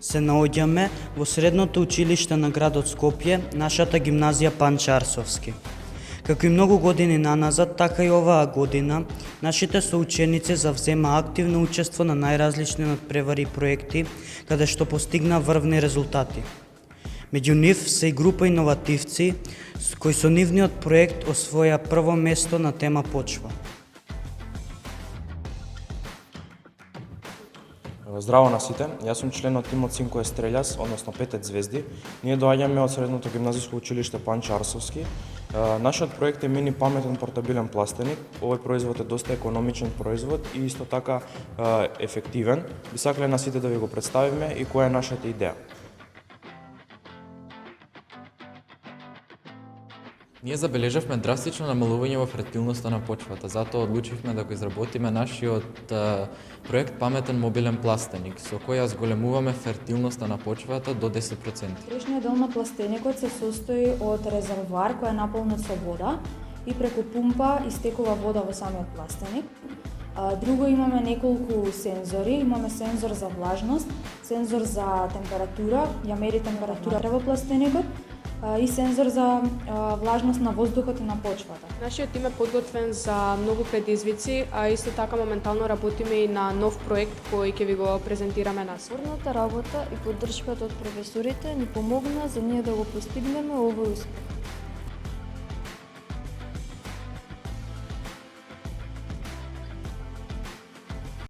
Се наоѓаме во средното училиште на градот Скопје, нашата гимназија Панче Арсовски. Како и многу години наназад, така и оваа година, нашите соученици завзема активно учество на најразлични надпревари и проекти, каде што постигна врвни резултати. Меѓу нив се и група иновативци, кои со нивниот проект освоја прво место на тема почва. Здраво на сите, јас сум член од тимот Синко Естрељас, односно Петет звезди. Ние доаѓаме од средното гимназиско училиште Панче Арсовски. Нашиот проект е мини паметен портабилен пластеник. Овој производ е доста економичен производ и исто така ефективен. Би сакале на сите да ви го представиме и која е нашата идеја. Ние забележавме драстично намалување во фертилноста на почвата, затоа одлучивме да го изработиме нашиот проект Паметен мобилен пластеник, со кој ја зголемуваме фертилноста на почвата до 10%. Грешниот дел на пластеникот се состои од резервоар кој е наполнет со вода и преку пумпа истекува вода во самиот пластеник. Друго имаме неколку сензори, имаме сензор за влажност, сензор за температура, ја мери температура во пластеникот, и сензор за влажност на воздухот и на почвата. Нашиот тим е подготвен за многу предизвици, а исто така моментално работиме и на нов проект кој ќе ви го презентираме нас. Спорната работа и поддршката од професорите ни помогна за ние да го постигнеме овој успех.